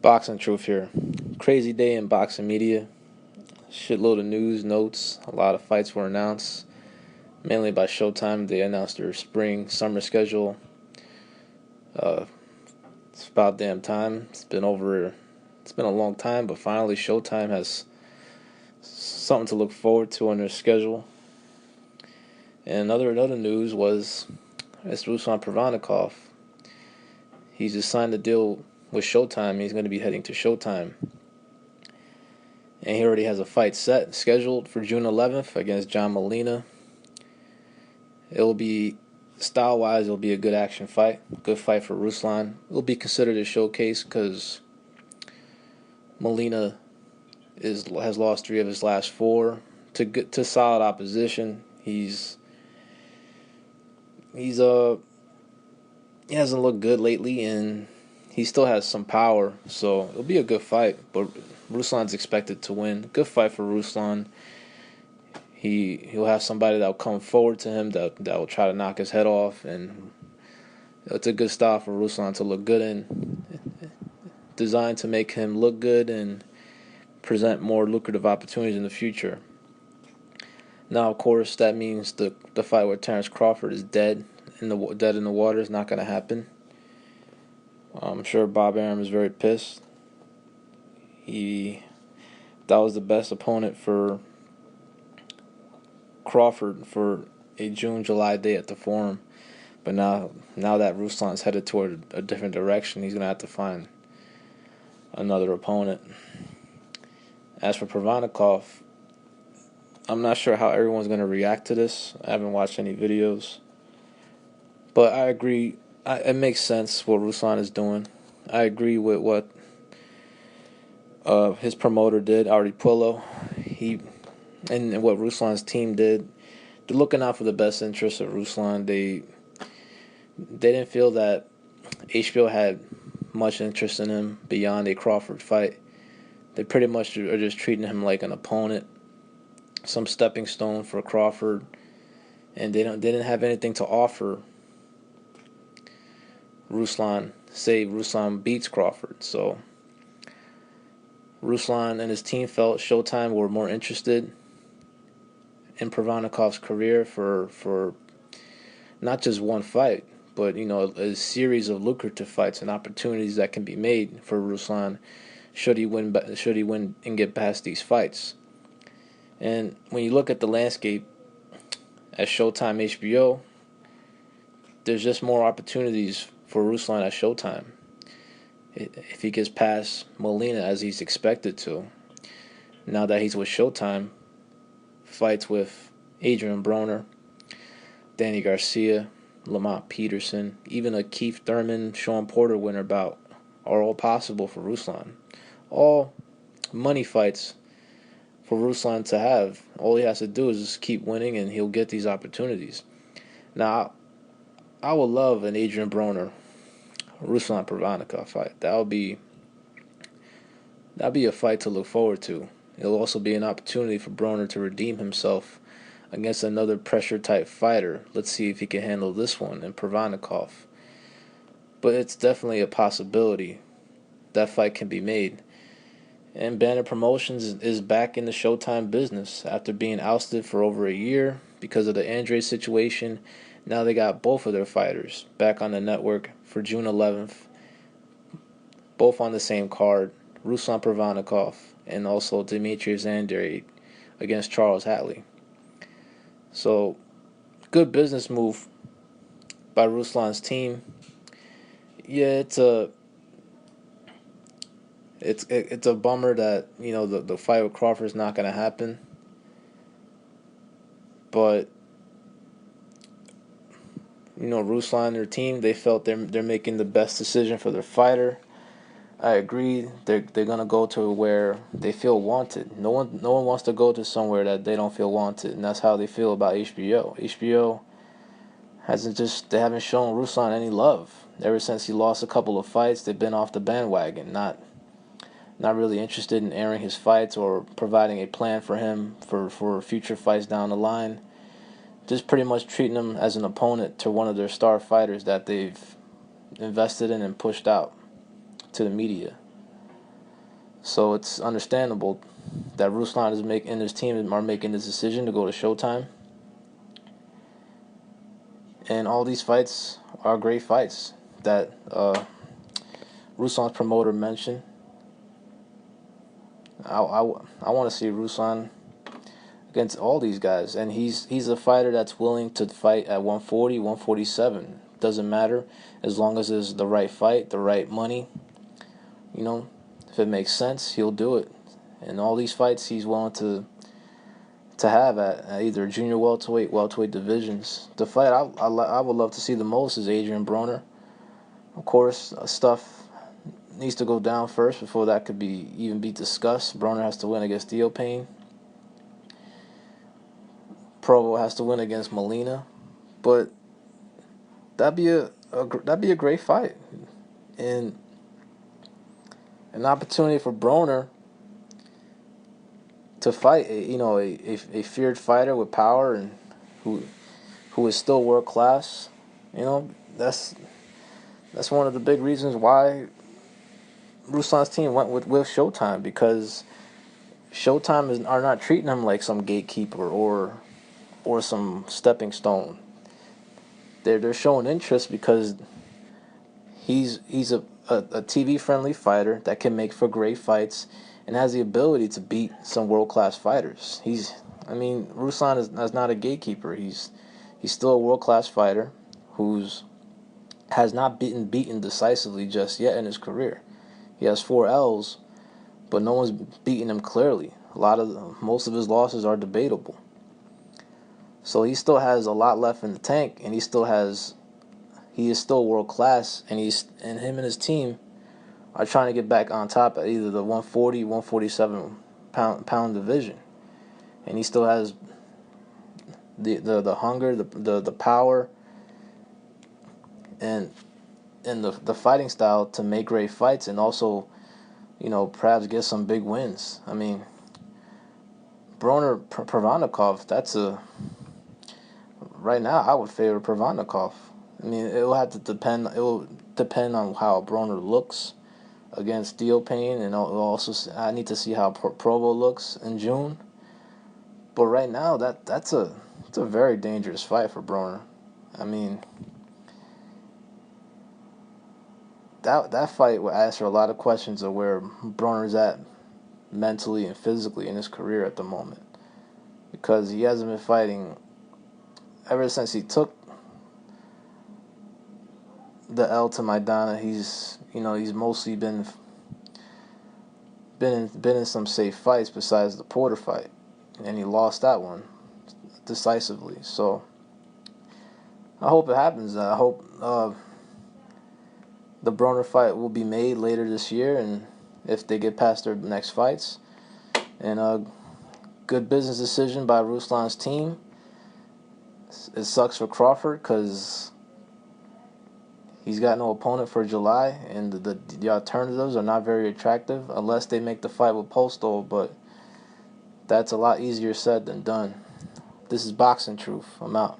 Boxing Truth here. Crazy day in boxing media. Shitload of news, notes. A lot of fights were announced, mainly by Showtime. They announced their summer schedule. It's about damn time. It's been a long time, but finally Showtime has something to look forward to on their schedule. And another news was it's Ruslan Provodnikov. He's just signed a deal with Showtime. He's going to be heading to Showtime. And he already has a fight scheduled for June 11th against John Molina. It'll be, style-wise, it'll be a good action fight. Good fight for Ruslan. It'll be considered a showcase because Molina has lost 3 of his last 4 to solid opposition. He hasn't looked good lately, and he still has some power, so it'll be a good fight. But Ruslan's expected to win. Good fight for Ruslan. He'll have somebody that'll come forward to him that will try to knock his head off, and it's a good style for Ruslan to look good in. Designed to make him look good and present more lucrative opportunities in the future. Now, of course, that means the fight with Terrence Crawford is dead in the water. Is not going to happen. I'm sure Bob Arum is very pissed. That was the best opponent for Crawford for a June-July date at the Forum. But now that Ruslan's headed toward a different direction, he's going to have to find another opponent. As for Provodnikov, I'm not sure how everyone's going to react to this. I haven't watched any videos. But I agree. It makes sense what Ruslan is doing. I agree with what his promoter did, Ari Puello. And what Ruslan's team did. They're looking out for the best interests of Ruslan. They didn't feel that HBO had much interest in him beyond a Crawford fight. They pretty much are just treating him like an opponent, some stepping stone for Crawford, and they didn't have anything to offer Ruslan, say Ruslan beats Crawford. So Ruslan and his team felt Showtime were more interested in Provodnikov's career for not just one fight, but a series of lucrative fights and opportunities that can be made for Ruslan should he win and get past these fights. And when you look at the landscape at Showtime HBO, there's just more opportunities for Ruslan at Showtime. If he gets past Molina as he's expected to, now that he's with Showtime, fights with Adrian Broner, Danny Garcia, Lamont Peterson, even a Keith Thurman, Sean Porter winner bout are all possible for Ruslan. All money fights for Ruslan to have. All he has to do is just keep winning, and he'll get these opportunities. Now, I would love an Adrian Broner, Ruslan Provodnikov fight. That'd be a fight to look forward to. It'll also be an opportunity for Broner to redeem himself against another pressure type fighter. Let's see if he can handle this one in Provodnikov. But it's definitely a possibility that fight can be made. And Banner Promotions is back in the Showtime business after being ousted for over a year because of the Andre situation. Now they got both of their fighters back on the network for June 11th, both on the same card, Ruslan Provodnikov and also Demetrius Andrade against Charles Hatley. So, good business move by Ruslan's team. Yeah, it's a bummer that the fight with Crawford is not going to happen, but Ruslan and their team, they felt they're making the best decision for their fighter. I agree. They're gonna go to where they feel wanted. No one wants to go to somewhere that they don't feel wanted, and that's how they feel about HBO. HBO they haven't shown Ruslan any love ever since he lost a couple of fights. They've been off the bandwagon, not really interested in airing his fights or providing a plan for him for future fights down the line. Just pretty much treating him as an opponent to one of their star fighters that they've invested in and pushed out to the media. So it's understandable that Ruslan is making and his team are making this decision to go to Showtime. And all these fights are great fights that Ruslan's promoter mentioned. I want to see Ruslan against all these guys, and he's a fighter that's willing to fight at 140, 147. Doesn't matter as long as it's the right fight, the right money. You know, if it makes sense, he'll do it. And all these fights, he's willing to have at either junior welterweight divisions. The fight I would love to see the most is Adrian Broner. Of course, stuff needs to go down first before that could even be discussed. Broner has to win against Theophane. Provo has to win against Molina, but that'd be a great fight, and an opportunity for Broner to fight a feared fighter with power and who is still world class. That's one of the big reasons why Ruslan's team went with Showtime, because Showtime are not treating him like some gatekeeper or some stepping stone. They're showing interest because he's a TV friendly fighter that can make for great fights and has the ability to beat some world class fighters. Ruslan is not a gatekeeper. He's still a world class fighter who's has not been beaten decisively just yet in his career. He has 4 L's, but no one's beaten him clearly. Most of his losses are debatable. So he still has a lot left in the tank, and he is still world class, and him and his team are trying to get back on top at either the 140, 147 pound division. And he still has the hunger, the power, and the fighting style to make great fights, and also, perhaps get some big wins. Broner Provodnikov, right now I would favor Provodnikov. It will depend on how Broner looks against Theophane, and also I need to see how Provo looks in June. But right now it's a very dangerous fight for Broner. That fight will answer a lot of questions of where Broner's at mentally and physically in his career at the moment, because he hasn't been fighting ever since he took the L to Maidana. He's mostly been in some safe fights besides the Porter fight, and he lost that one decisively. So I hope it happens. I hope the Broner fight will be made later this year, and if they get past their next fights. And a good business decision by Ruslan's team. It sucks for Crawford because he's got no opponent for July, and the alternatives are not very attractive unless they make the fight with Postol, but that's a lot easier said than done. This is Boxing Truth. I'm out.